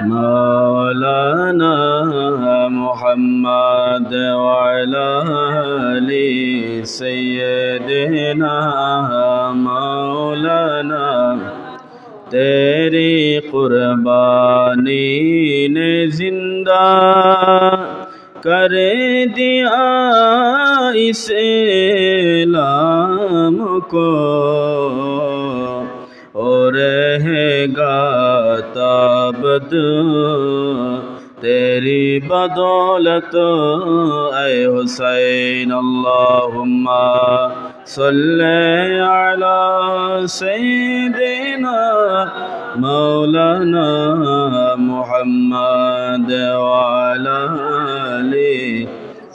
मौलाना मुहम्मद वाला अली सय्यदना मौलाना तेरी कुर्बानी ने जिंदा कर दिया इस इस्लाम को और रहेगा ताबद तेरी बदौलत ऐ हुसैन। अल्लाहुम्मा सल्ले अला सय्यिदिना मौलाना मुहम्मद वाला अली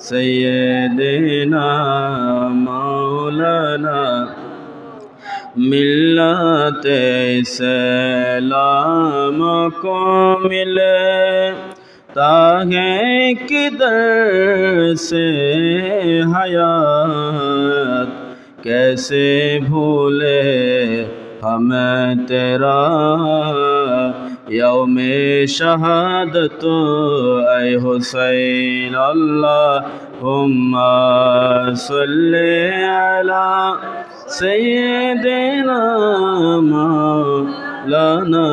सय्यिदिना मौलाना मिल्लत इस्लाम को मिले ताहे किधर से हयात कैसे भूले हमें तेरा यौमे शहादत ऐ हुसैन। अल्लाहुम्मा सल्ले अला सय्यिदिना मौलाना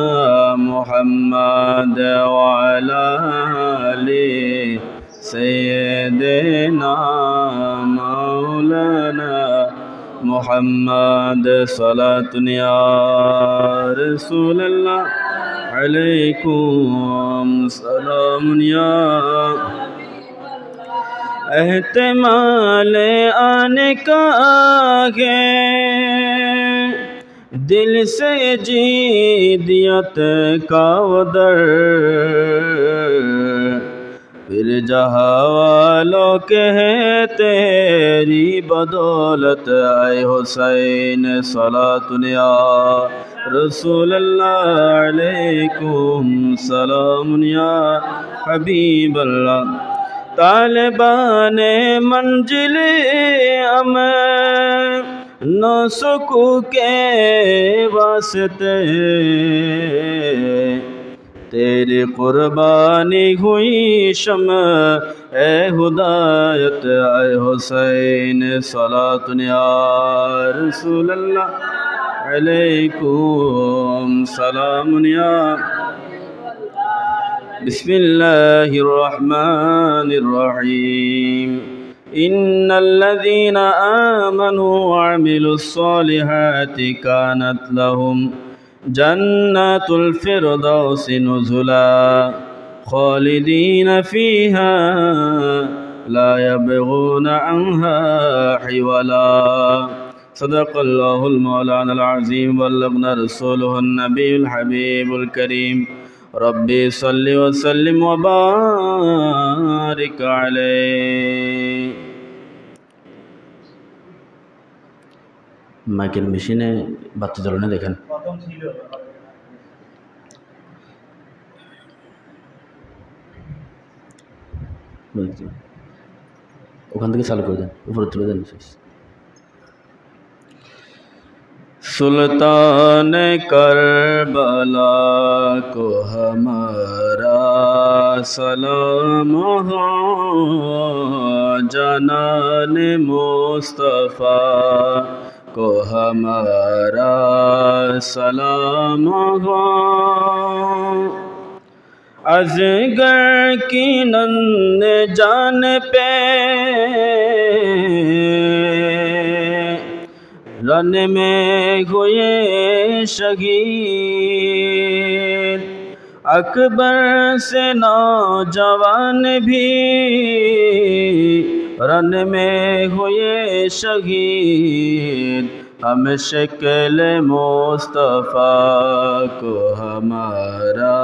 मुहम्मद वाला अली सय्यिदिना मौलाना मुहम्मद सलातुन या रसूलल्लाह अलैकुम सलामुन या एहतमाल आने का है दिल से जीदियत का उदर फिर जहाँ वालों के हैं तेरी बदौलत आए हुसैन सलातुन या रसूलल्लाह अलैकुम सलामुन या हबीबल्लाह तालिबाने मंजिले अमन न सुकू के वास्ते तेरी कुर्बानी हुई शम्अ ए हुदायत ऐ हुसैन सलातुन या रसूलल्लाह अलैकुम सलामुन या बिस्मिल्लाहिर्रहमानिर्रहीम इन्नल्लज़ीना आमनू वअमिलुस्सॉलिहाति कानत लहुम जन्नतुल फिरदौसि नुज़ुला खालिदीन फ़ीहा ला यबगून अन्हा हिवला। सदक़ल्लाहुल मौलानाल अज़ीम बल्लगना रसूलुहुन नबियुल हबीबुल करीम। रब्बी सल्लि व सल्लिम व बारिक अलैहि। মাইকেল মেশিনে বাতি জ্বলনে দেখেন। ওখান থেকে চালু করে দেন, উপরে তুলে দেন। सुल्तान करबला को हमारा सलाम हो जनान मुस्तफ़ा को हमारा सलाम हो अज़गर की नन्ह जान पे रन में हुए शहीद अकबर से नौजवान भी रन में हुए शहीद हम शक्ल मुस्तफ़ा को हमारा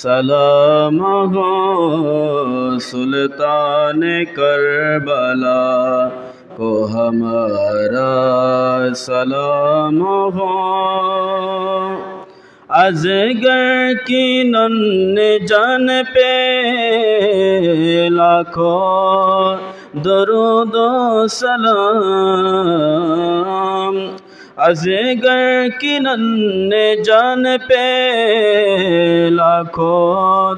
सलाम हो सुल्तान करबला को हमारा सलाम हो अज़गर की नन्ह जान पे लाखों दरूद व सलाम अज़गर की नन्हे जान पे लाखों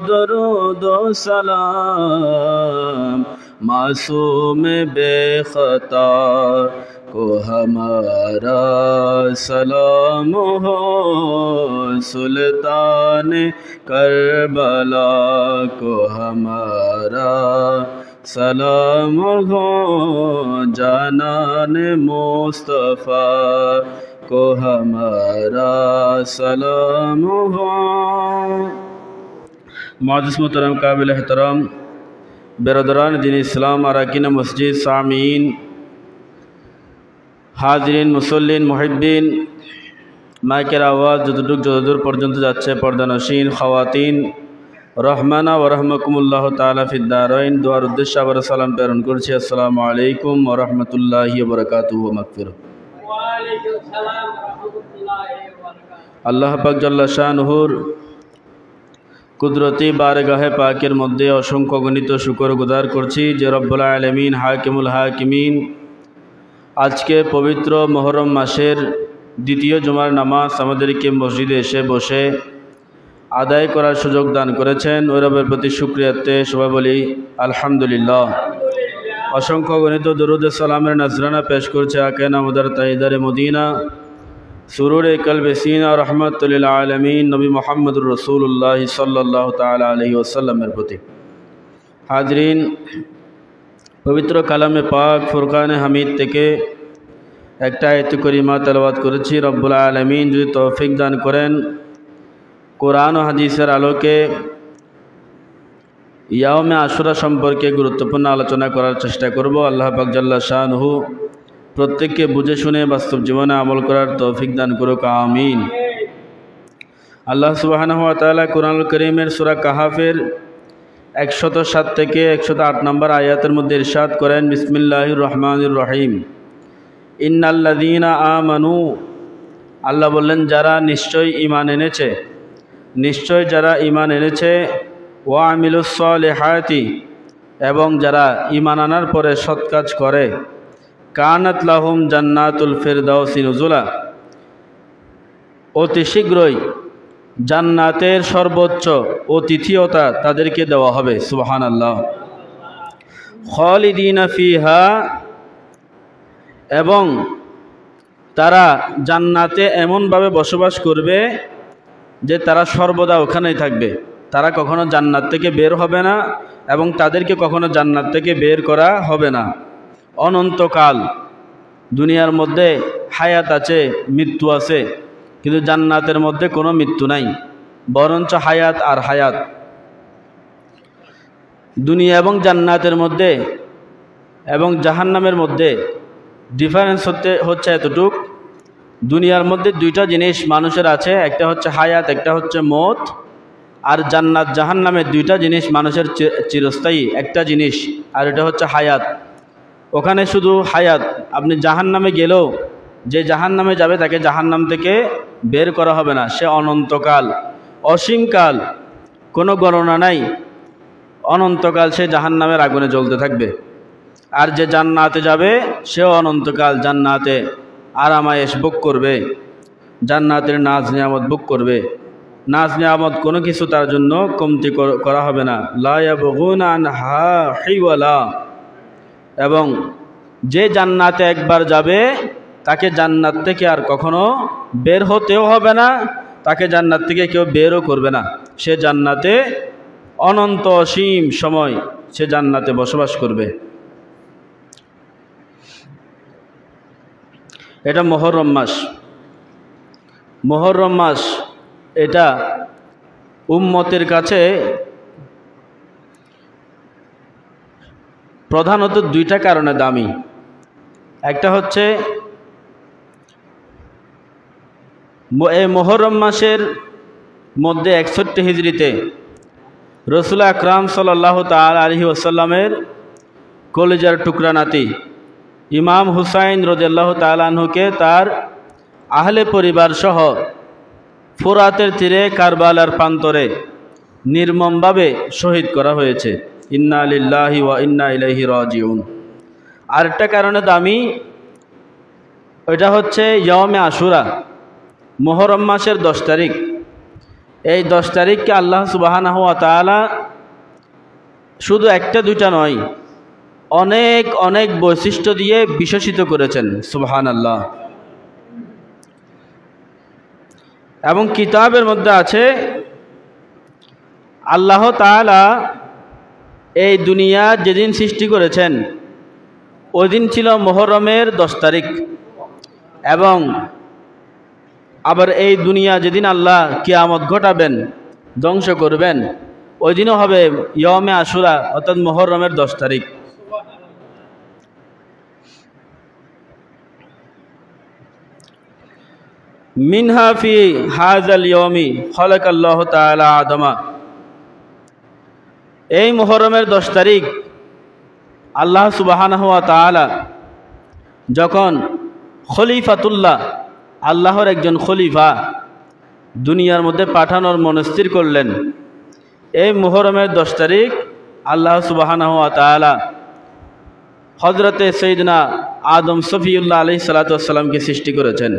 दरूद व सलाम। मासूम बेखता को हमारा सलाम हो, सुल्तान करबला को हमारा सलाम हो, जानान मुस्तफ़ा को हमारा सलाम हो। मुअज़्ज़िज़ मोहतरम काबिल एहतराम बिरादरान दीन इस्लाम, अरकान मस्जिद, सामीन, हाज़रीन, मुसल्लिन, मुहिब्बीन, माइकेर आवाज़ যতদূর পর্যন্ত যাচ্ছে পর্দানশীন খাওয়াতিন, রহমানা ও রহমাকুমুল্লাহ তাআলা ফিদ দারাইন, দোয়ার উদ্দেশ্যে আবার সালাম প্রেরণ করছি। আসসালামু আলাইকুম ওয়া রাহমাতুল্লাহি ওয়া বারাকাতুহু ওয়া মাগফিরাহ। ওয়া আলাইকুম সালাম ওয়া রাহমাতুল্লাহি ওয়া বারাকাতুহু। আল্লাহ পাক জাল্লা শানুহুর কুদরতি বারগাহে পাকের মধ্যে অসংখ্য গণিত শুকর গুজার করছি যে রব্বুল আলামিন হাকিমুল হাকিমিন আজকে পবিত্র মুহররম মাসের দ্বিতীয় জুমার নামাজ আমাদেরকে মসজিদে এসে বসে আদায় করার সুযোগ দান করেছেন। ওই রবের প্রতি শুকরিয়াতে সবাই বলি আলহামদুলিল্লাহ। অসংখ্য গণিত দরুদ সালামের নজরানা পেশ করছে আকে নামদার তাইদারে মদিনা, সুরুরে কলবে সিনা, রহমাতুল লিল আলামিন নবী মুহাম্মদুর রাসূলুল্লাহ সাল্লাল্লাহু তাআলা আলাইহি ওয়াসাল্লামের প্রতি। হাজরিন, পবিত্র কালামে পাক ফুরকানে হামিদ থেকে একটা আয়াত করিমা তেলাওয়াত করেছি। রব্বুল আলামিন যদি তৌফিক দান করেন কোরআন ও হাদিসের আলোকে ইয়াউমে আশুরা সম্পর্কে গুরুত্বপূর্ণ আলোচনা করার চেষ্টা করব। আল্লাহ পাক জাল্লা শানুহু প্রত্যেককে বুঝে শুনে বাস্তব জীবনে আমল করার তৌফিক দান করুক, আমিন। আল্লাহ সুবহানাহু ওয়া তাআলা কুরআনুল কারীমের সূরা কাহাফের 107 থেকে 108 নম্বর আয়াতের মধ্যে ইরশাদ করেন, বিসমিল্লাহির রহমানির রহিম, ইন্নাল্লাযীনা আমানু, আল্লাহ বললেন যারা নিশ্চয় ঈমান এনেছে, নিশ্চয় যারা ঈমান এনেছে, ওয়া আমিলুস সালিহাতি, এবং যারা ঈমান আনার পরে সৎ কাজ করে, কানাত লাহুম জান্নাতুল ফিরদাউসি নুজুলা, অতি শীঘ্রই জান্নাতের সর্বোচ্চ অতিথিয়তা তাদেরকে দেওয়া হবে। সুবহানাল্লাহ। খালিদিনা ফিহা, এবং তারা জান্নাতে এমনভাবে বসবাস করবে যে তারা সর্বদা ওখানেই থাকবে, তারা কখনো জান্নাত থেকে বের হবে না এবং তাদেরকে কখনো জান্নাত থেকে বের করা হবে না। অনন্তকাল দুনিয়ার মধ্যে হায়াত আছে, মৃত্যু আছে, কিন্তু জান্নাতের মধ্যে কোনো মৃত্যু নাই, বরঞ্চ হায়াত আর হায়াত। দুনিয়া এবং জান্নাতের মধ্যে এবং জাহান্নামের মধ্যে ডিফারেন্স হচ্ছে এতটুক, দুনিয়ার মধ্যে দুইটা জিনিস মানুষের আছে, একটা হচ্ছে হায়াত, একটা হচ্ছে মৌত। আর জান্নাত জাহান্নামের দুইটা জিনিস মানুষের চিরস্থায়ী, একটা জিনিস, আর এটা হচ্ছে হায়াত। ওখানে শুধু হায়াত, আপনি জাহান্নামে গেলেও যে জাহান্নামে যাবে তাকে জাহান্নাম থেকে বের করা হবে না, সে অনন্তকাল, অসীমকাল, কোনো গণনা নাই, অনন্তকাল সে জাহান্নামের আগুনে জ্বলতে থাকবে। আর যে জান্নাতে যাবে সেও অনন্তকাল জান্নাতে আরামায়েশ ভোগ করবে, জান্নাতের নাজ নিয়ামত ভোগ করবে। নাজ নিয়ামত কোনো কিছু তার জন্য কমতি করা হবে না। লা ইয়াবগুনা আনহা হিওয়ালা, এবং যে জান্নাতে একবার যাবে তাকে জান্নাত থেকে আর কখনো বের হতেও হবে না, তাকে জান্নাত থেকে কেউ বেরও করবে না, সে জান্নাতে অনন্ত অসীম সময় সে জান্নাতে বসবাস করবে। এটা মুহররম মাস। মুহররম মাস এটা উম্মতের কাছে প্রধানত দুইটা কারণে দামি। একটা হচ্ছে এই মুহররম মাসের মধ্যে 61 হিজরিতে রাসূল আকরাম সাল্লাল্লাহু তাআলা আলাইহি ওয়াসাল্লামের কলিজার টুকরা নাতি ইমাম হুসাইন রাদিয়াল্লাহু তাআলা আনহুকে তার আহলে পরিবার সহ ফোরাতের তীরে কারবালার প্রান্তরে নির্মমভাবে শহীদ করা হয়েছে। ইন্না লিল্লাহি ওয়া ইন্না ইলাইহি রাজিউন। আরেকটা কারণে দামি, ওইটা হচ্ছে ইয়মে আশুরা, মুহররম মাসের 10 তারিখ। এই 10 তারিখকে আল্লাহ সুবহানাহু ওয়া তাআলা শুধু একটা দুইটা নয়, অনেক অনেক বৈশিষ্ট্য দিয়ে বিশেষিত করেছেন, সুবহানাল্লাহ। এবং কিতাবের মধ্যে আছে আল্লাহ তাআলা এই দুনিয়া যেদিন সৃষ্টি করেছেন ওই দিন ছিল মুহররমের 10 তারিখ, এবং আবার এই দুনিয়া যেদিন আল্লাহ কিয়ামত ঘটাবেন, ধ্বংস করবেন, ওই দিনও হবে ইয়মে আশুরা অর্থাৎ মুহররমের 10 তারিখ। মিনহা ফি হাযাল ইয়মি খালাকাল্লাহু তাআলা আদমা। এই মুহররমের 10 তারিখ আল্লাহ সুবহানাহু ওয়া তাআলা যখন খলিফাতুল্লাহ, আল্লাহর একজন খলিফা দুনিয়ার মধ্যে পাঠানোর মনস্থির করলেন, এই মুহররমের 10 তারিখ আল্লাহ সুবহানাহু ওয়া তাআলা হযরতে সাইয়্যিদনা আদম সফিউল্লাহ আলাইহিস সালাতু ওয়াস সালামকে সৃষ্টি করেছেন।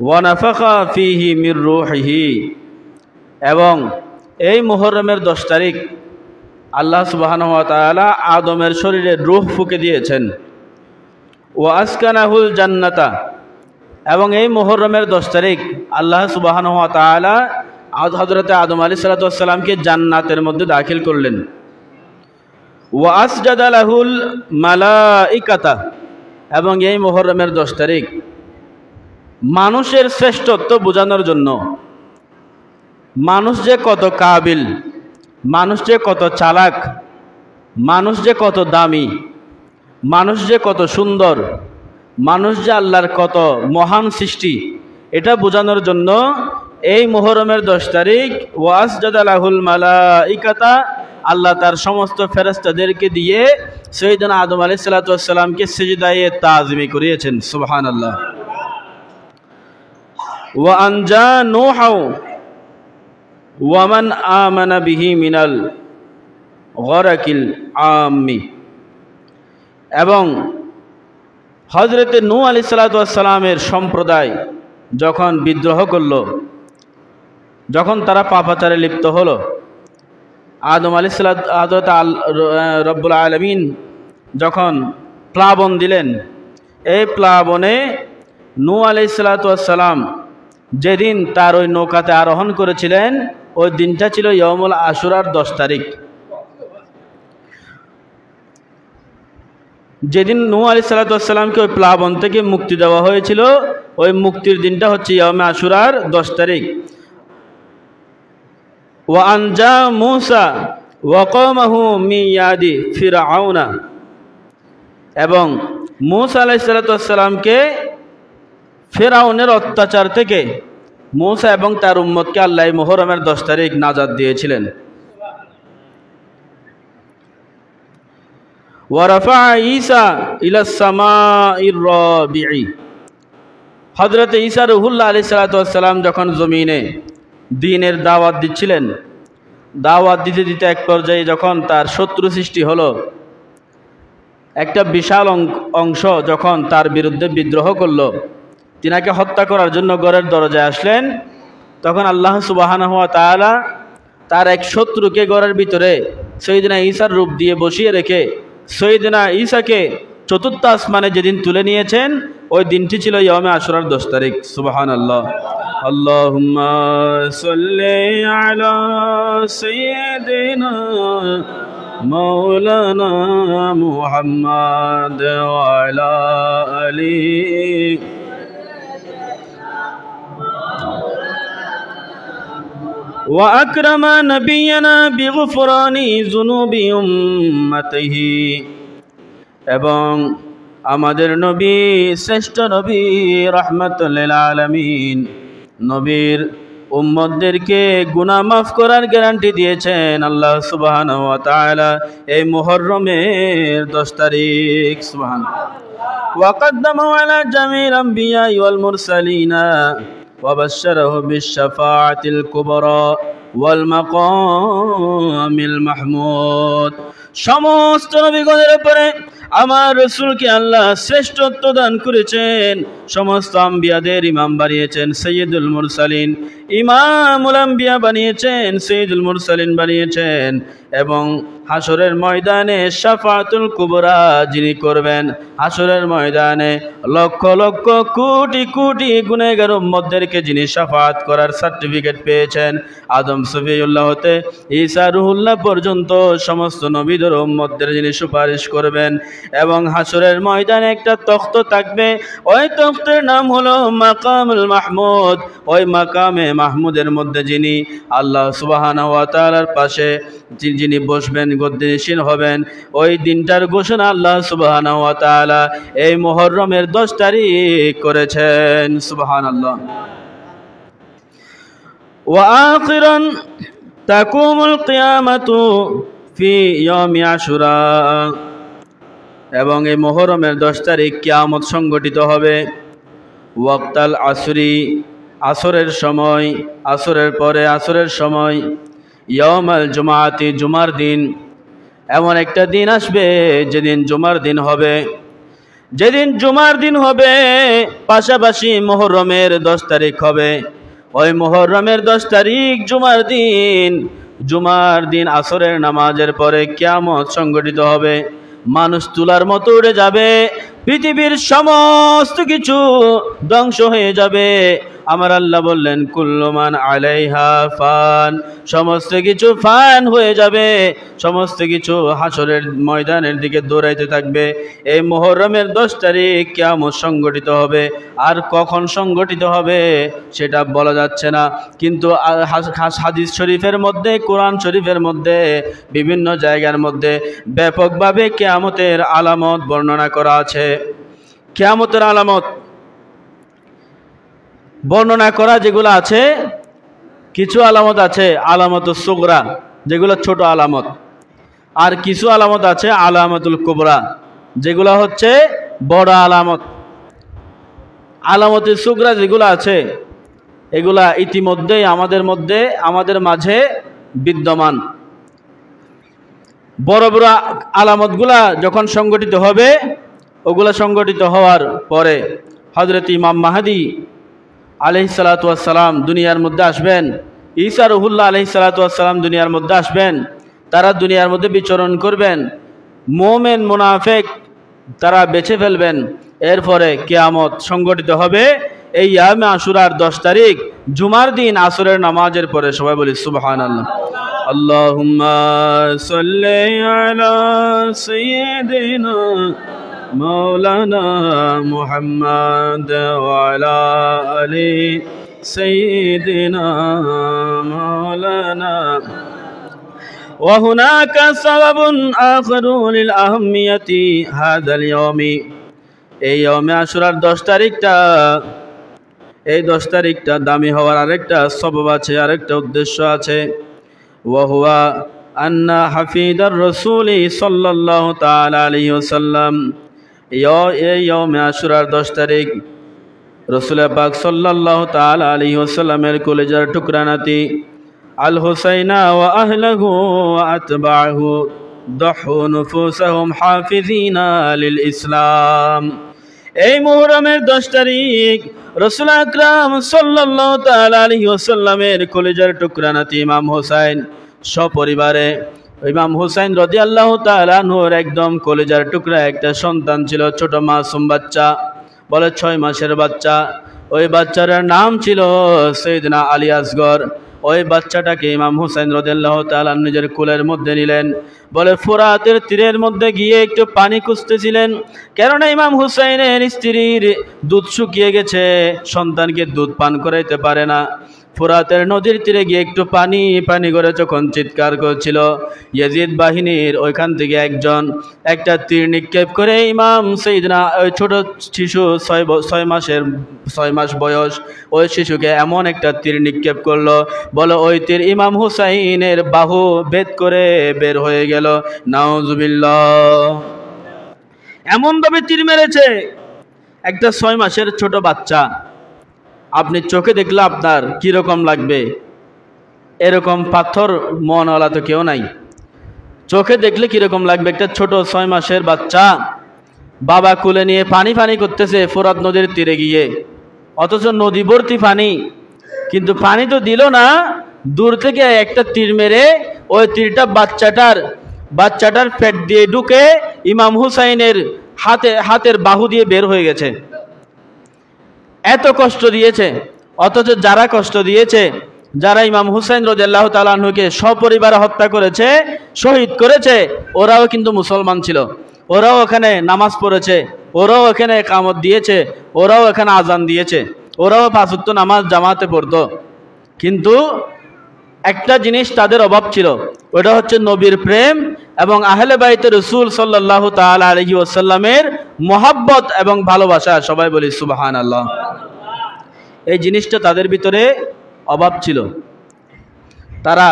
ওয়া নাফাখা ফীহি মির রূহিহি। এবং এই মুহররমের 10 তারিখ আল্লাহ সুবহানাহু ওয়া তাআলা আদমের শরীরে রূহ ফুঁকে দিয়েছেন। ওয়া আসকানাহুল জান্নাতা। এবং এই মুহররমের 10 তারিখ আল্লাহ সুবহানাহু ওয়া তাআলা হযরতে আদম আলাইহিস সালাতু ওয়াস সালামকে জান্নাতের মধ্যে দাখিল করলেন। ওয়া আসজাদা লাহুল মালাইকাতা। এবং এই মুহররমের 10 তারিখ মানুষের শ্রেষ্ঠত্ব বোঝানোর জন্য, মানুষ যে কত কাবিল, মানুষ যে কত চালাক, মানুষ যে কত দামি, মানুষ যে কত সুন্দর, মানুষ যে আল্লাহর কত মহান সৃষ্টি, এটা বোঝানোর জন্য এই মুহররমের 10 তারিখ ওয়াসজাদা লাহুল মালাইকাতা, আল্লাহ তার সমস্ত ফেরেশতাদেরকে দিয়ে সাইয়্যিদনা আদম আলাইহিস সালাতু ওয়াস সালামকে সিজদায়ে তাজিমি করিয়েছেন, সুবহানাল্লাহ। ওয়া আনজা নূহা ওয়া মান আমানা বিহি মিনাল গরাকিল আম্মি। এবং হযরতে নূহ আলাইহিস সালাতু ওয়াস সালামের সম্প্রদায় যখন বিদ্রোহ করল, যখন তারা পাপাচারে লিপ্ত হলো, আদম আলাইহিস সালাত হযরত রব্বুল আলামিন যখন প্লাবন দিলেন, এই প্লাবনে নূহ আলাইহিস সালাতু ওয়াস সালাম যেদিন তার ওই নৌকাতে আরোহণ করেছিলেন, ওই দিনটা ছিল ইয়মুল আশুরার 10 তারিখ। যেদিন নূহ আলাইহিস সালাতু ওয়াস সালামকে ওই প্লাবন থেকে মুক্তি দেওয়া হয়েছিল, ওই মুক্তির দিনটা হচ্ছে ইয়মে আশুরার 10 তারিখ। ওয়া আনজা মূসা ওয়া কওমাহু মিন ইয়াদি ফিরআউনা। এবং মূসা আলাইহিস সালাতু ওয়াস সালামকে ফিরআউনের অত্যাচার থেকে মূসা এবং তার উম্মতকে আল্লাহ মুহররমের 10 তারিখ নাজাত দিয়েছিলেন। ওয়া রাফা ঈসা ইলাস সামাইর রাবিঈ। হযরতে ঈসা রূহুল্লাহ আলাইহিস সালাতু ওয়াস সালাম যখন জমিনে দ্বীনের দাওয়াত দিচ্ছিলেন, দাওয়াত দিতে দিতে এক পর্যায়ে যখন তার শত্রু সৃষ্টি হলো, একটা বিশাল অংশ যখন তার বিরুদ্ধে বিদ্রোহ করলো, তিনাকে হত্যা করার জন্য ঘরের দরজায় আসলেন, তখন আল্লাহ সুবহানাহু ওয়া তাআলা তার এক শত্রুকে ঘরের ভিতরে সাইয়্যিদনা ঈসার রূপ দিয়ে বসিয়ে রেখে সাইয়্যিদনা ঈসাকে চতুর্থ আসমানে যেদিন তুলে নিয়েছেন, ওই দিনটি ছিল ইয়মে আশুরার 10 তারিখ, সুবহানাল্লাহ। আল্লাহুম্মা সাল্লি আলা সাইয়্যিদিনা মাওলানা মুহাম্মাদ ওয়া আলা আলি ওয়া আকরামা নবিয়ানা বিগফরানি যুনুবি উম্মতিহি। এবং আমাদের নবী, শ্রেষ্ঠ নবী, রাহমাতুল লিল আলামিন, নবীর উম্মতদেরকে গুনাহ মাফ করার গ্যারান্টি দিয়েছেন আল্লাহ সুবহানাহু ওয়া তাআলা এই মুহররমের 10 তারিখ, সুবহানাল্লাহ। ওয়া কদ্দামা আলা জামিল আম্বিয়া ওয়াল মুরসালিনা ওয়া বাশশারাহু বিশ শাফাআতিল কুবরা ওয়াল মাকামিল মাহমুদ। সমস্ত নবীগণের উপরে আমার রাসূলকে আল্লাহ শ্রেষ্ঠত্ব দান করেছেন, সমস্ত আম্বিয়াদের ইমাম বানিয়েছেন, সৈয়দুল মুরসালিন, ইমামুল আম্বিয়া বানিয়েছেন, সৈয়দুল মুরসালিন বানিয়েছেন। এবং হাসরের ময়দানে শাফাআতুল কুবরা যিনি করবেন, হাসরের ময়দানে লক্ষ লক্ষ কোটি কোটি গুনাহগার উম্মতদেরকে যিনি শাফাআত করার সার্টিফিকেট পেয়েছেন, আদম সফিউল্লাহ হতে ঈসা রুহুল্লাহ পর্যন্ত সমস্ত নবীদের উম্মতদের যিনি সুপারিশ করবেন। এবং হাসরের ময়দানে একটা তখ্ত থাকবে, ওই তখ্তের নাম হলো মাকামুল মাহমুদ। ওই মাকামে মাহমুদের মধ্যে যিনি আল্লাহ সুবহানাহু ওয়া তাআলার পাশে যিনি বসবেন, গদ্দিনশীল হবেন, ওই দিনটার ঘোষণা আল্লাহ সুবহানাহু ওয়া তাআলা এই মুহররমের 10 তারিখ করেছেন। সুবহানাল্লাহ। ওয়া আখিরান তাকুমুল কিয়ামাতু ফি ইয়াউমি আশুরা। এবং এই মুহররমের 10 তারিখ কিয়ামত সংগঠিত হবে। ওয়াক্তাল আসরি, আসরের সময়, আসরের পরে আসরের সময়। ইয়াউমাল জুমাআতি, জুমার দিন। এমন একটা দিন আসবে যেদিন জুমার দিন হবে, যেদিন জুমার দিন হবে পাশাপাশি মুহররমের 10 তারিখ হবে। ওই মুহররমের 10 তারিখ জুমার দিন, জুমার দিন আসরের নামাজের পরে কিয়ামত সংগঠিত হবে। মানুষ তুলার মতো উড়ে যাবে, পৃথিবীর সমস্ত কিছু ধ্বংস হয়ে যাবে। আমার আল্লাহ বললেন কুল্লু মান আলাইহা ফান, সমস্ত কিছু ফান হয়ে যাবে, সমস্ত কিছু হাসরের ময়দানের দিকে দৌড়াইতে থাকবে। এই মুহররমের 10 তারিখ কিয়ামত সংগঠিত হবে। আর কখন সংগঠিত হবে সেটা বলা যাচ্ছে না, কিন্তু হাদিস শরীফের মধ্যে, কোরআন শরীফের মধ্যে, বিভিন্ন জায়গার মধ্যে ব্যাপকভাবে কিয়ামতের আলামত বর্ণনা করা আছে। কিয়ামতের আলামত বর্ণনা করা যেগুলো আছে, কিছু আলামত আছে আলামত সুগরা, যেগুলো ছোট আলামত, আর কিছু আলামত আছে আলামতুল কুবরা, যেগুলো হচ্ছে বড় আলামত। আলামতুল সুগরা যেগুলো আছে এগুলা ইতিমধ্যেই আমাদের মাঝে বিদ্যমান। বড় বড় আলামতগুলা যখন সংগঠিত হবে, ওগুলা সংগঠিত হওয়ার পরে হযরত ইমাম মাহদী আলাইহিসসালাতু ওয়াসসালাম দুনিয়ার মধ্যে আসবেন, ঈসা রুহুল্লাহ আলাইহিসসালাতু ওয়াসসালাম দুনিয়ার মধ্যে আসবেন। তারা দুনিয়ার মধ্যে বিচরণ করবেন, মুমিন মুনাফিক তারা বেছে ফেলবেন। এরপরে কিয়ামত সংগঠিত হবে এই ইয়ামে আশুরার 10 তারিখ জুমার দিন আসরের নামাজের পরে। সবাই বলি সুবহানাল্লাহ। আল্লাহুম্মা সাল্লি আলা সাইয়্যিদিনা মাওলানা মুহাম্মদ ওয়া আলা আলি সাইয়্যিদিনা মাওলানা। وهناك سبب آخر للأهمية هذا اليوم। এই ইয়ামে আশুরার 10 তারিখটা, এই 10 তারিখটা দামি হওয়ার আরেকটা সবব আছে, আরেকটা উদ্দেশ্য আছে। ওয়াহুয়া আন্না হাফিদার রাসূল সাল্লাল্লাহু তাআলা আলাইহি ওয়াসাল্লাম, এই ইয়ামে আশুরার 10 তারিখ রাসূল পাক সাল্লাল্লাহু তাআলা আলাইহি ওয়াসাল্লামের কলিজার টুকরা নাতি আল হুসাইনা ওয়া আহলিহু ওয়া আতবাহু দাহু নুফুসাহুম হাফিজিনা লিল ইসলাম। এই মুহররমের 10 তারিখ রাসূল আকরাম সাল্লাল্লাহু তাআলা আলাইহি ওয়াসাল্লামের কলিজার টুকরা নাতি ইমাম হুসাইন সপরিবারে, ইমাম হুসাইন রাদিয়াল্লাহু তাআলা আনহুর একদম কলিজার টুকরা একটা সন্তান ছিল, ছোট মাসুম বাচ্চা, বলে 6 মাসের বাচ্চা। ওই বাচ্চার নাম ছিল সাইয়েদনা আলী আসগর। ওই বাচ্চাটাকে ইমাম হুসাইন রাদিয়াল্লাহু তাআলা নিজের কোলের মধ্যে নিলেন। বলে ফোরাতের তীরের মধ্যে গিয়ে একটু পানি খুঁজতেছিলেন, কেননা ইমাম হুসাইনের স্ত্রীর দুধ শুকিয়ে গেছে, সন্তানকে দুধ পান করাইতে পারে না। ফোরাতের নদীর তীরে গিয়ে একটু পানি পানি করে যখন চিৎকার করছিল, ইয়াজিদ বাহিনীর ওইখান থেকে একজন একটা তীর নিক্ষেপ করে ইমাম সাইয়েদনা ওই ছোট শিশু 6 মাস বয়স ওই শিশুকে এমন একটা তীর নিক্ষেপ করলো, বলো ওই তীর ইমাম হুসাইনের বাহু ভেদ করে বের হয়ে গেল। নাউজুবিল্লাহ। এমনভাবে তীর মেরেছে, একটা 6 মাসের ছোট বাচ্চা, আপনি চোখে দেখলে আপনার কীরকম লাগবে? এরকম পাথর মনওয়ালা তো কেউ নাই। চোখে দেখলে কীরকম লাগবে? একটা ছোট 6 মাসের বাচ্চা বাবা কুলে নিয়ে পানি পানি করতেছে ফোরাত নদীর তীরে গিয়ে, অথচ নদী ভর্তি পানি, কিন্তু পানি তো দিল না, দূর থেকে একটা তীর মেরে ওই তীরটা বাচ্চাটার পেট দিয়ে ঢুকে ইমাম হুসাইনের হাতের বাহু দিয়ে বের হয়ে গেছে। এত কষ্ট দিয়েছে, অথচ যারা কষ্ট দিয়েছে, যারা ইমাম হুসাইন রাদিয়াল্লাহু তাআলা আনহুকে সপরিবারে হত্যা করেছে, শহীদ করেছে, ওরাও কিন্তু মুসলমান ছিল, ওরাও ওখানে নামাজ পড়েছে, ওরাও এখানে ইকামত দিয়েছে, ওরাও এখানে আজান দিয়েছে, ওরাও 5 ওয়াক্ত নামাজ জামাতে পড়তো। কিন্তু একটা জিনিস তাদের অভাব ছিল, ওটা হচ্ছে নবীর প্রেম এবং আহলে বাইতে রাসূল সাল্লাল্লাহু তাআলা আলাইহি ওয়াসাল্লামের মহব্বত এবং ভালোবাসা। সবাই বলি সুবহানাল্লাহ। এই জিনিসটা তাদের ভিতরে অভাব ছিল। তারা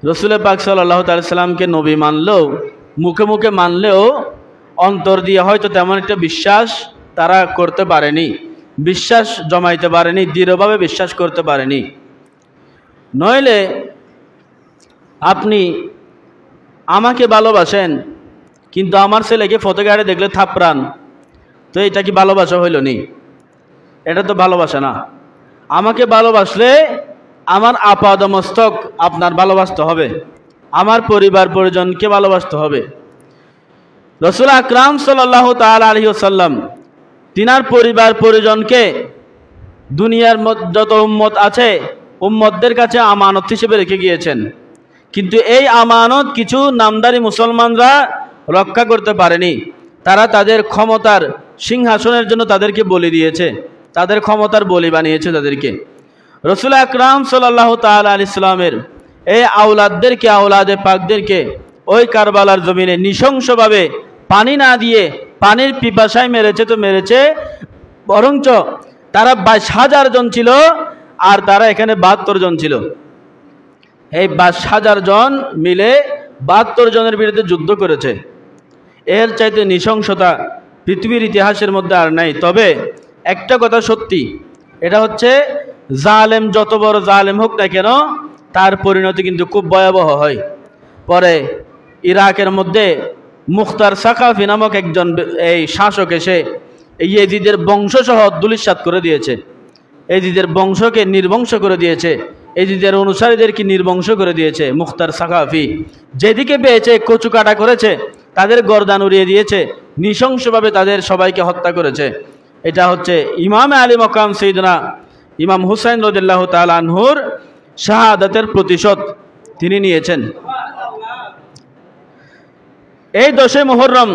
রাসূল পাক সাল্লাল্লাহু তাআলা সাল্লামকে নবী মানলেও, মুখে মুখে মানলেও অন্তর দিয়ে হয়তো তেমন একটা বিশ্বাস তারা করতে পারেনি, বিশ্বাস জমাইতে পারেনি, দৃঢ়ভাবে বিশ্বাস করতে পারেনি। নইলে আপনি আমাকে ভালোবাসেন কিন্তু আমার ছেলেকে ফটোগ্রাফে দেখলে থাপড়ান, তো এটা কি ভালোবাসা হইল নি? এটা তো ভালোবাসা না। আমাকে ভালোবাসলে আমার আপাদমস্তক আপনার ভালোবাসতে হবে, আমার পরিবার পরিজনকে ভালোবাসতে হবে। রাসূল আকরাম সাল্লাল্লাহু তাআলা আলাইহি ওয়াসাল্লাম তিনার পরিবার পরিজনকে দুনিয়ার যত উম্মত আছে উম্মতদের কাছে আমানত হিসেবে রেখে গিয়েছেন, কিন্তু এই আমানত কিছু নামদারি মুসলমানরা রক্ষা করতে পারেনি। তারা তাদের ক্ষমতার সিংহাসনের জন্য তাদেরকে বলি দিয়েছে, তাদের ক্ষমতার বলি বানিয়েছে তাদেরকে। রাসূল আকরাম সাল্লাল্লাহু তাআলা আলাইহি সাল্লামের এই আওলাদদেরকে, আওলাদে পাকদেরকে ওই কারবালার জমিনে নৃশংসভাবে পানি না দিয়ে পানির পিপাসায় মেরেছে তো মেরেছে, বরঞ্চ তারা 22,000 জন ছিল আর তারা এখানে 72 জন ছিল। এই 22,000 জন মিলে 72 জনের বিরুদ্ধে যুদ্ধ করেছে। এর চাইতে নৃশংসতা পৃথিবীর ইতিহাসের মধ্যে আর নাই। তবে একটা কথা সত্যি, এটা হচ্ছে জালেম যত বড় জালেম হোক না কেন, তার পরিণতি কিন্তু খুব ভয়াবহ হয়। পরে ইরাকের মধ্যে মুখতার সাকাফি নামক একজন এই শাসক এসে ইয়েজিদের বংশসহ ধূলিসাৎ করে দিয়েছে, ইয়েজিদের বংশকে নির্বংশ করে দিয়েছে, ইয়েজিদের অনুসারীদেরকে নির্বংশ করে দিয়েছে। মুখতার সাকাফি যেদিকে পেয়েছে কচু কাটা করেছে, তাদের গর্দান উড়িয়ে দিয়েছে, নৃশংসভাবে তাদের সবাইকে হত্যা করেছে। এটা হচ্ছে ইমাম আলী মকাম সাইয়েদনা ইমাম হুসাইন রাদিয়াল্লাহু তাআলা আনহুর শাহাদাতের প্রতিশোধ তিনি নিয়েছেন। এই 10 মুহররম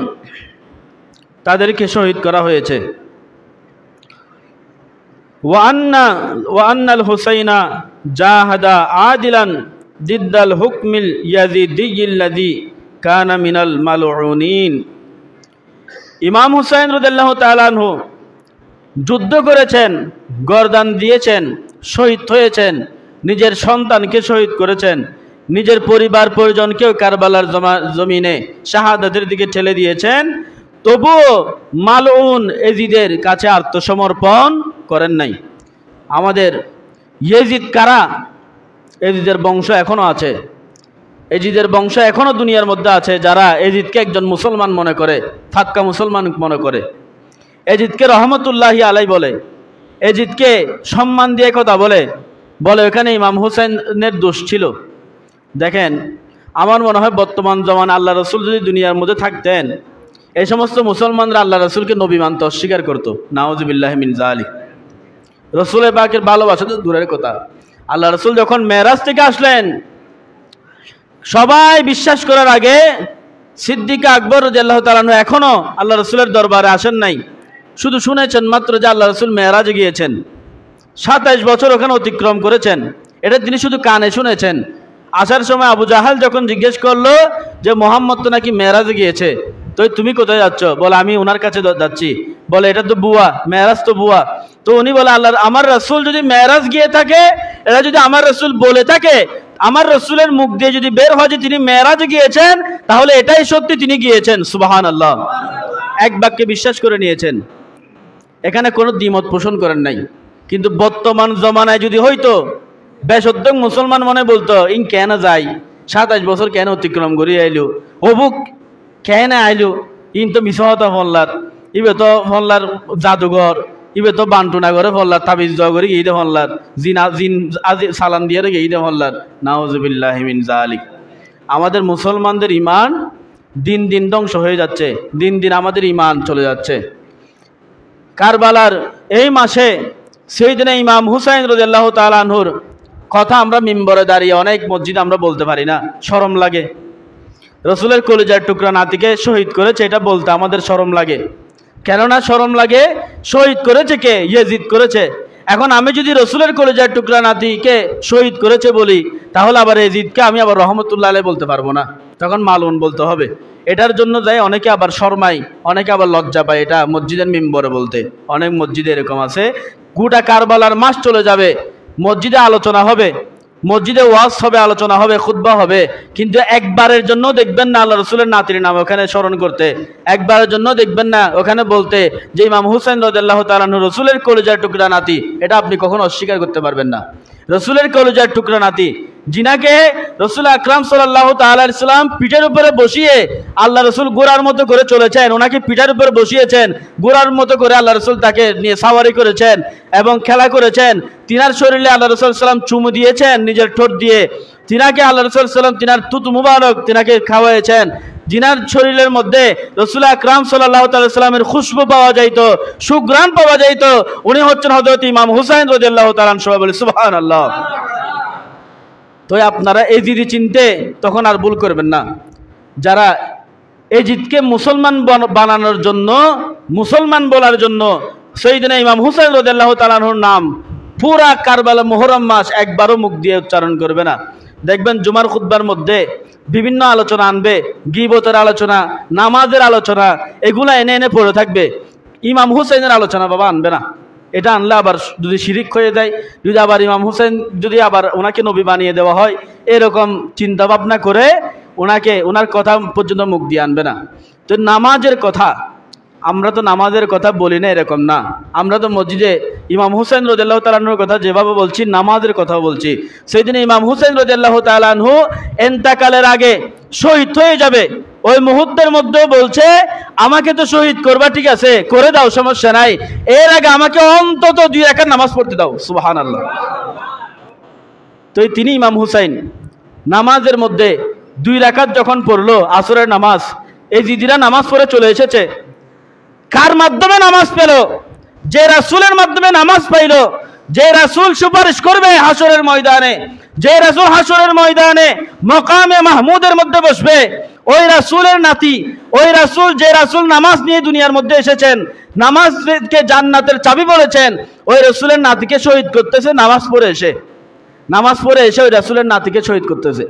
তাদেরকে শহীদ করা হয়েছে। ওয়ান্নাল হুসাইনা জাহাদা আদিলান দিদ্দাল হুকমিল ইয়াজিদিয়্যিল্লাযী কানা মিনাল মালউনিন। ইমাম হুসাইন রাদিয়াল্লাহু তাআলা আনহু যুদ্ধ করেছেন, গর্দান দিয়েছেন, শহীদ হয়েছেন, নিজের সন্তানকে শহীদ করেছেন, নিজের পরিবার পরিজনকেও কারবালার জমিনে শাহাদাতের দিকে ঠেলে দিয়েছেন, তবুও মালউন এজিদের কাছে আত্মসমর্পণ করেন নাই। আমাদের ইয়েজিদ কারা? এজিদের বংশ এখনো আছে, এজিদের বংশ এখনো দুনিয়ার মধ্যে আছে, যারা এজিদকে একজন মুসলমান মনে করে, ফাক্কা মুসলমান মনে করে, এজিদকে রহমতুল্লাহি আলাই বলে, এজিদকে সম্মান দিয়ে কথা বলে, এখানে ইমাম হুসাইনের দোষ ছিল। দেখেন, আমার মনে হয় বর্তমান জমানা আল্লাহ রসুল যদি দুনিয়ার মধ্যে থাকতেন, এই সমস্ত মুসলমানরা আল্লাহ রসুলকে নবী মানতে অস্বীকার করতো। নাউজুবিল্লাহি মিন যালিক। রসুলের পাকের ভালোবাসা তো দূরের কথা, আল্লাহ রসুল যখন মেরাজ থেকে আসলেন, সবাই বিশ্বাস করার আগে সিদ্দিক আকবর রাদিয়াল্লাহু তাআলা আনহু এখনো আল্লাহ রসুলের দরবারে আসেন নাই, শুধু শুনেছেন মাত্র যে আল্লাহ রসুল মেরাজে গিয়েছেন। 27 বছর ওখানে অতিক্রম করেছেন, এটা তিনি শুধু কানে শুনেছেন। আসার সময় আবু জাহাল যখন জিজ্ঞেস করলো যে মোহাম্মদ তো নাকি মেরাজে গিয়েছে, তো তুমি কোথায় যাচ্ছ? বলে আমি ওনার কাছে যাচ্ছি। বলে এটা তো বুয়া, মেরাজ তো বুয়া। তো উনি বলে আল্লাহ, আমার রসুল যদি মেরাজ গিয়ে থাকে, এটা যদি আমার রসুল বলে থাকে, আমার রসুলের মুখ দিয়ে যদি বের হয় যে তিনি মেরাজে গিয়েছেন, তাহলে এটাই সত্যি, তিনি গিয়েছেন। সুবহানাল্লাহ। এক বাক্যে বিশ্বাস করে নিয়েছেন, এখানে কোনো দ্বিমত পোষণ করেন নাই। কিন্তু বর্তমান জমানায় যদি হইতো, বেশদ্দক মুসলমান মনে বলতো ইন কেন যাই 27 বছর কেন অতিক্রম করি আইলো অবুক কেন আইলো ইন তো মিশহতা ফল্লার ইবে তো ফল্লার জাদুঘর ইবে তো বান্টুনা করে ফল্লার তাবিজ দোয়া করে গিয়ে ফল্লার জিন আজ সালান দিয়ে গিয়ে ফল্লার নাউজুবিল্লাহি মিন যালিক। আমাদের মুসলমানদের ইমান দিন দিন ধ্বংস হয়ে যাচ্ছে, দিন দিন আমাদের ইমান চলে যাচ্ছে। কারবালার এই মাসে সাইয়েদনা ইমাম হুসাইন রাদিয়াল্লাহু তাআলা আনহুর কথা আমরা মিম্বরে দাঁড়িয়ে অনেক মসজিদ আমরা বলতে পারি না, শরম লাগে। রসুলের কলিজার টুকরা নাতিকে শহীদ করেছে এটা বলতে আমাদের শরম লাগে। কেননা শরম লাগে, শহীদ করেছে কে? ইয়াজিদ করেছে। এখন আমি যদি রসুলের কলিজার টুকরা নাতিকে শহীদ করেছে বলি, তাহলে আবার ইয়াজিদকে আমি আবার রহমতুল্লাহ আলাইহি বলতে পারবো না, তখন মালুন বলতে হবে। এটার জন্য যাই অনেকে আবার শরমাই, অনেকে আবার লজ্জা পায় এটা মসজিদের মিম্বরে বলতে। অনেক মসজিদে এরকম আছে, গোটা কারবালার মাস চলে যাবে, মসজিদে আলোচনা হবে, মসজিদে ওয়াজ হবে, আলোচনা হবে, খুতবা হবে, কিন্তু একবারের জন্য দেখবেন না আল্লাহ রসুলের নাতির নাম ওখানে স্মরণ করতে, একবারের জন্য দেখবেন না ওখানে বলতে যে ইমাম হুসাইন রাদিয়াল্লাহু তাআলা আনহু রসুলের কলিজার টুকরা নাতি। এটা আপনি কখনো অস্বীকার করতে পারবেন না। রসুলের কলিজার টুকরা নাতি, যিনাকে রসুল আকরাম সাল্লাল্লাহু তাআলা আলাইহি সাল্লাম পিঠের উপরে বসিয়ে আল্লাহ রসুল গোড়ার মতো করে চলেছেন, ওনাকে পিঠের উপরে বসিয়েছেন, গোড়ার মতো করে আল্লাহ রসুল তাকে নিয়ে সাওয়ারি করেছেন এবং খেলা করেছেন। তিনার শরীরে আল্লাহ রসুল সাল্লাম চুমু দিয়েছেন নিজের ঠোঁট দিয়ে, তিনাকে আল্লাহ রসুল সাল্লাম তিনার তুতু মুবারক তিনাকে খাওয়াইছেন, যিনার শরীরের মধ্যে রসুল আকরাম সাল্লাল্লাহু তাআলা সাল্লামের খুশবু পাওয়া যাইত, সুঘ্রাণ পাওয়া যাইত, উনি হচ্ছেন হযরত ইমাম হুসাইন রাদিয়াল্লাহু তাআলা আনহু। সবাই বলে সুবহানাল্লাহ। তো আপনারা এই জিদি চিনতে তখন আর ভুল করবেন না। যারা এই জিদকে মুসলমান বানানোর জন্য, মুসলমান বলার জন্য সাইয়েদনা ইমাম হুসাইন রাদিয়াল্লাহু তাআলা আনহুর নাম পুরা কারবালা মুহররম মাস একবারও মুখ দিয়ে উচ্চারণ করবে না। দেখবেন জুমার খুতবার মধ্যে বিভিন্ন আলোচনা আনবে, গীবতের আলোচনা, নামাজের আলোচনা, এগুলা এনে এনে পড়ে থাকবে। ইমাম হুসাইনের আলোচনা বাবা আনবে না। এটা আনলে আবার যদি শিরিক হয়ে যায়, যদি আবার ইমাম হুসাইন যদি আবার ওনাকে নবী বানিয়ে দেওয়া হয়, এরকম চিন্তা ভাবনা করে ওনার কথা পর্যন্ত মুখ দিয়ে আনবে না। তো নামাজের কথা, আমরা তো নামাজের কথা বলি না এরকম না, আমরা তো মসজিদে ইমাম হুসাইন রাদিয়াল্লাহু তাআলা আনহুর কথা যেভাবে বলছি নামাজের কথা বলছি। সেদিন ইমাম হুসাইন রাদিয়াল্লাহু তাআলা আনহু ইন্তেকালের আগে শহীদ হয়ে যাবে, ওই মুহূর্তের মধ্যে বলছে আমাকে তো শহীদ করবা, ঠিক আছে করে দাও, সমস্যা নাই, এর আগে আমাকে অন্তত 2 রাকাত নামাজ পড়তে দাও। সুবহানাল্লাহ। তো তিনি ইমাম হুসাইন নামাজের মধ্যে 2 রাকাত যখন পড়লো, আসরের নামাজ, এই জিদিরা নামাজ পড়ে চলে এসেছে। কার মাধ্যমে নামাজ পেল? যে রাসূলের মাধ্যমে নামাজ পাইল, যে রাসূল সুপারিশ করবে হাসরের ময়দানে, যে রাসূল হাসরের ময়দানে মাকামে মাহমুদের মধ্যে বসবে, ওই রাসূলের নাতি, ওই রাসূল, যে রাসূল নামাজ নিয়ে দুনিয়ার মধ্যে এসেছেন, নামাজকে জান্নাতের চাবি বলেছেন, ওই রাসূলের নাতিকে শহীদ করতেছে। নামাজ পড়ে এসে ওই রাসূলের নাতিকে শহীদ করতেছে।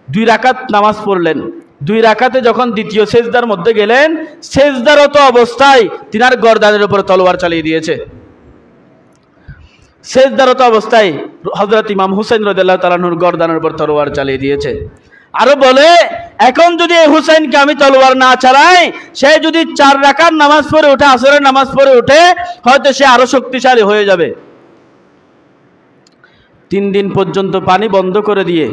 2 রাকাত নামাজ পড়লেন, 2 রাকাতে যখন দ্বিতীয় সেজদার মধ্যে গেলেন, সেজদারত অবস্থায় তিনার গর্দানের উপর তলোয়ার চালিয়ে দিয়েছে। সেজদারত অবস্থায় হযরত ইমাম হুসাইন রাদিয়াল্লাহু তাআলা আনহুর গর্দানের উপর তলোয়ার চালিয়ে দিয়েছে। আরো বলে এখন যদি এই হুসাইনকে আমি তলোয়ার না চালাই, সে যদি 4 রাকাত নামাজ পড়ে ওঠে, আসরের নামাজ পড়ে ওঠে, হয়তো সে আরো শক্তিশালী হয়ে যাবে। 3 দিন পর্যন্ত পানি বন্ধ করে দিয়ে,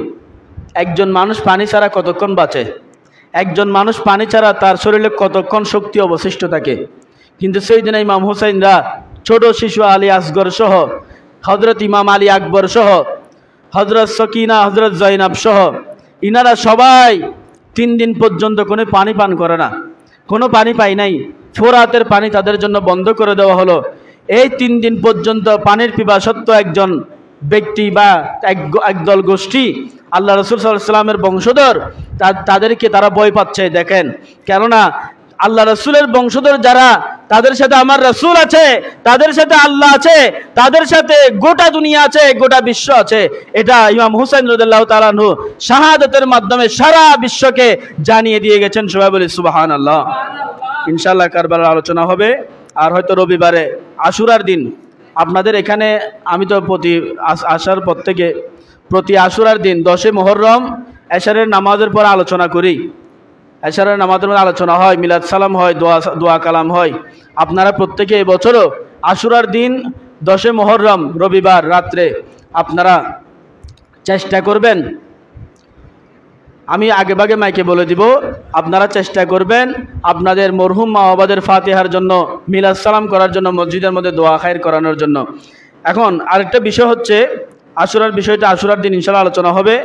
একজন মানুষ পানি ছাড়া কতক্ষণ বাঁচে? একজন মানুষ পানি ছাড়া তার শরীরে কতক্ষণ শক্তি অবশিষ্ট থাকে? কিন্তু সাইয়েদনা ইমাম হুসাইনরা ছোট শিশু আলী আসগর সহ, হযরত ইমাম আলী আকবর সহ, হযরত সকিনা, হযরত জয়নাব সহ, ইনারা সবাই 3 দিন পর্যন্ত কোনো পানি পান করে না, কোনো পানি পায় নাই। ফোরাতের পানি তাদের জন্য বন্ধ করে দেওয়া হলো। এই 3 দিন পর্যন্ত পানির পিপাসত্ব একজন ব্যক্তি বা একদল গোষ্ঠী, আল্লাহ রসুল সাল্লাল্লাহু আলাইহি ওয়াসাল্লামের বংশধর, তাদেরকে তারা ভয় পাচ্ছে। দেখেন, কেননা আল্লাহ রসুলের বংশধর যারা, তাদের সাথে আমার রসুল আছে, তাদের সাথে আল্লাহ আছে, তাদের সাথে গোটা দুনিয়া আছে, গোটা বিশ্ব আছে। এটা ইমাম হুসাইন রাদিয়াল্লাহু তাআলা আনহু শাহাদাতের মাধ্যমে সারা বিশ্বকে জানিয়ে দিয়ে গেছেন। সবাই বলি সুবহানাল্লাহ। ইনশাআল্লাহ কারবালার আলোচনা হবে। আর হয়তো রবিবারে আশুরার দিন আপনাদের এখানে, আমি তো আসার পর থেকে প্রতি আশুরার দিন 10 মুহররম এশারের নামাজের পর আলোচনা করি। এশারের নামাজের মধ্যে আলোচনা হয়, মিলাদ সালাম হয়, দোয়া কালাম হয়। আপনারা প্রত্যেকে এবছরও আশুরার দিন 10 মুহররম রবিবার রাত্রে আপনারা চেষ্টা করবেন, আমি আগে ভাগে মাইকে বলে দিব, আপনারা চেষ্টা করবেন আপনাদের মরহুম মা বাবাদের ফাতিহার জন্য, মিলাদ সালাম করার জন্য, মসজিদের মধ্যে দোয়া খায়ের করানোর জন্য। এখন আরেকটা বিষয় হচ্ছে আশুরার বিষয়টা, আশুরার দিন ইনশাআল্লাহ আলোচনা হবে।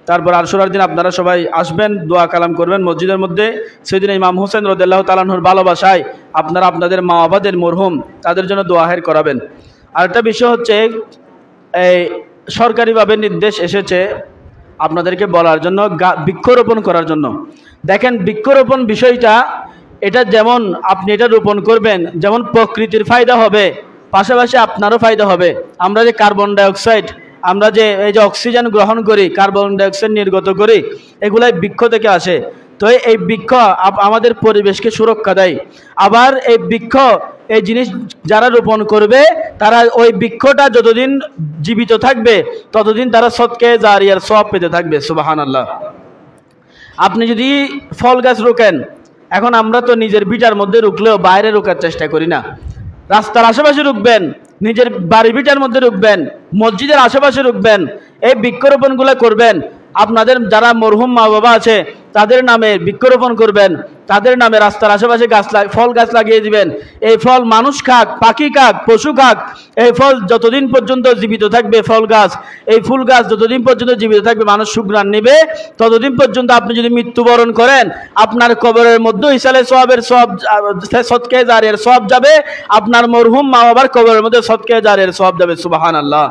তারপর আশুরার দিন আপনারা সবাই আসবেন, দোয়া কালাম করবেন মসজিদের মধ্যে। সেদিন ইমাম হোসেন রাদিয়াল্লাহু তাআলা আনহুর ভালোবাসায় আপনারা আপনাদের মা বাবাদের মরহুম তাদের জন্য দোয়া খায়ের করাবেন। আরেকটা বিষয় হচ্ছে এই সরকারিভাবে নির্দেশ এসেছে আপনাদেরকে বলার জন্য, বৃক্ষরোপণ করার জন্য। দেখেন বৃক্ষরোপণ বিষয়টা, এটা যেমন আপনি এটা রোপণ করবেন, যেমন প্রকৃতির ফায়দা হবে, পাশাপাশি আপনারও ফায়দা হবে। আমরা যে কার্বন ডাইঅক্সাইড, আমরা যে এই যে অক্সিজেন গ্রহণ করি, কার্বন ডাইঅক্সাইড নির্গত করি, এগুলাই বৃক্ষ থেকে আসে। তো এই বৃক্ষ আমাদের পরিবেশকে সুরক্ষা দেয়। আবার এই বৃক্ষ, এই জিনিস যারা রোপণ করবে তারা ওই বৃক্ষটা যতদিন জীবিত থাকবে ততদিন তারা সদকায়ে জারিয়ার সওয়াব পেতে থাকবে। সুবহানাল্লাহ। আপনি যদি ফল গাছ রোকেন, এখন আমরা তো নিজের ভিটার মধ্যে রুকলেও বাইরে রোকার চেষ্টা করি না। রাস্তার আশেপাশে রুকবেন, নিজের বাড়ি ভিটার মধ্যে রুকবেন, মসজিদের আশেপাশে রুকবেন, এই বৃক্ষরোপণগুলো করবেন। আপনাদের যারা মরহুম মা বাবা আছে তাদের নামে বৃক্ষরোপণ করবেন, তাদের নামে রাস্তার আশেপাশে ফল গাছ লাগিয়ে দিবেন। এই ফল মানুষ খাক, পাখি খাক, পশু খাক, এই ফল যতদিন পর্যন্ত জীবিত থাকবে, ফল গাছ, এই ফুল গাছ যতদিন পর্যন্ত জীবিত থাকবে, মানুষ সুঘ্রাণ নেবে, ততদিন পর্যন্ত আপনি যদি মৃত্যুবরণ করেন আপনার কবরের মধ্যে ইসালে সওয়াবের সওয়াব, সদকায়ে জারিয়ার সওয়াব যাবে, আপনার মরহুম মা বাবার কবরের মধ্যে সদকায়ে জারিয়ার সওয়াব যাবে। সুবহানাল্লাহ।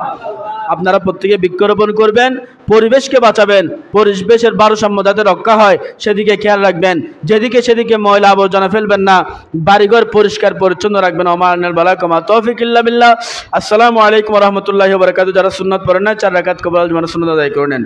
আপনারা প্রত্যেকে বৃক্ষরোপণ করবেন, পরিবেশকে বাঁচাবেন, পরিবেশের ভারসাম্য যাতে রক্ষা হয় সেদিকে খেয়াল রাখবেন, যেদিকে সেদিকে ময়লা আবর্জনা ফেলবেন না, বাড়িঘর পরিষ্কার পরিচ্ছন্ন রাখবেন। ওমানাল বালা কামা তৌফিক ইল্লা বিল্লাহ। আসসালামু আলাইকুম ওয়া রাহমাতুল্লাহি ওয়া বারাকাতুহু। যারা সুন্নাত পড়েন না 4 রাকাত কবুল সুন্নাত আদায় করে নেন।